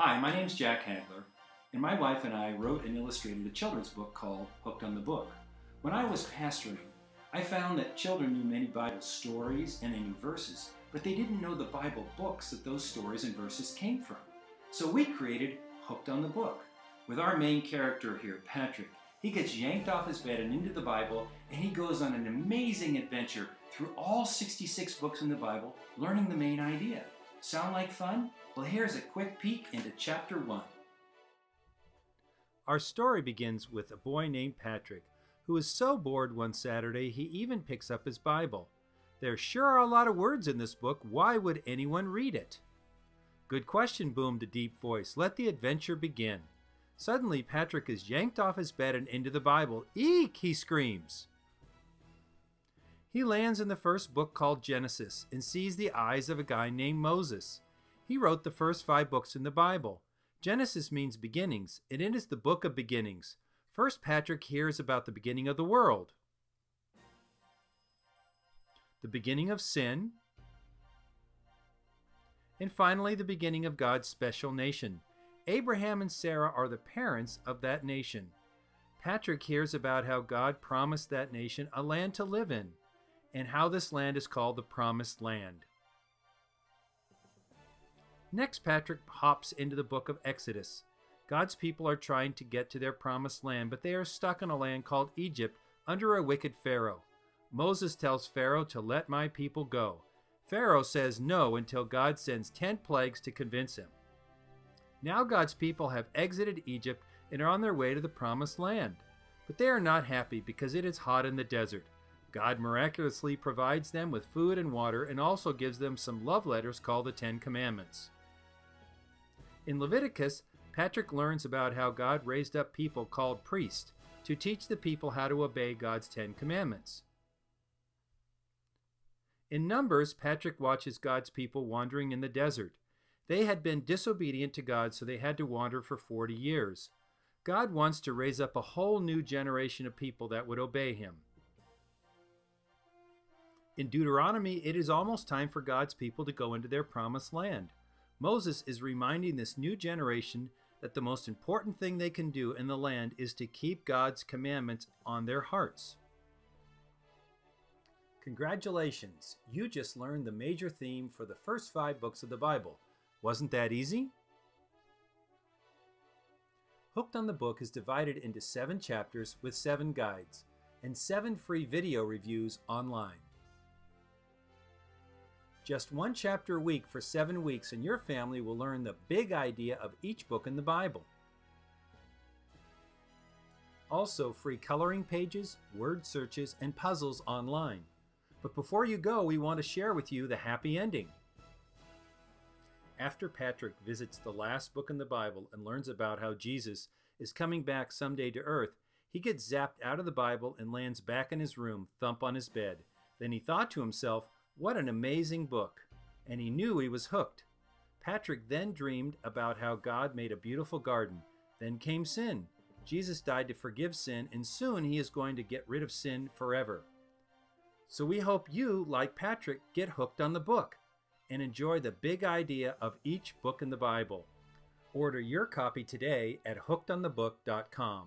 Hi, my name's Jack Hagler, and my wife and I wrote and illustrated a children's book called Hooked on the Book. When I was pastoring, I found that children knew many Bible stories and they knew verses, but they didn't know the Bible books that those stories and verses came from. So we created Hooked on the Book. With our main character here, Patrick, he gets yanked off his bed and into the Bible, and he goes on an amazing adventure through all 66 books in the Bible, learning the main idea. Sound like fun? Well, here's a quick peek into Chapter 1. Our story begins with a boy named Patrick, who is so bored one Saturday he even picks up his Bible. There sure are a lot of words in this book. Why would anyone read it? Good question, boomed a deep voice. Let the adventure begin. Suddenly, Patrick is yanked off his bed and into the Bible. Eek! He screams. He lands in the first book called Genesis and sees the eyes of a guy named Moses. He wrote the first 5 books in the Bible. Genesis means beginnings, and it is the book of beginnings. First, Patrick hears about the beginning of the world, the beginning of sin, and finally the beginning of God's special nation. Abraham and Sarah are the parents of that nation. Patrick hears about how God promised that nation a land to live in, and how this land is called the Promised Land. Next, Patrick hops into the book of Exodus. God's people are trying to get to their promised land, but they are stuck in a land called Egypt under a wicked Pharaoh. Moses tells Pharaoh to let my people go. Pharaoh says no until God sends 10 plagues to convince him. Now God's people have exited Egypt and are on their way to the promised land. But they are not happy because it is hot in the desert. God miraculously provides them with food and water and also gives them some love letters called the 10 Commandments. In Leviticus, Patrick learns about how God raised up people called priests to teach the people how to obey God's 10 Commandments. In Numbers, Patrick watches God's people wandering in the desert. They had been disobedient to God, so they had to wander for 40 years. God wants to raise up a whole new generation of people that would obey him. In Deuteronomy, it is almost time for God's people to go into their promised land. Moses is reminding this new generation that the most important thing they can do in the land is to keep God's commandments on their hearts. Congratulations! You just learned the major theme for the first 5 books of the Bible. Wasn't that easy? Hooked on the Book is divided into 7 chapters with 7 guides and 7 free video reviews online. Just 1 chapter a week for 7 weeks and your family will learn the big idea of each book in the Bible. Also, free coloring pages, word searches, and puzzles online. But before you go, we want to share with you the happy ending. After Patrick visits the last book in the Bible and learns about how Jesus is coming back someday to earth, he gets zapped out of the Bible and lands back in his room, thump on his bed. Then he thought to himself, what an amazing book, and he knew he was hooked. Patrick then dreamed about how God made a beautiful garden. Then came sin. Jesus died to forgive sin, and soon he is going to get rid of sin forever. So we hope you, like Patrick, get hooked on the book and enjoy the big idea of each book in the Bible. Order your copy today at hookedonthebook.com.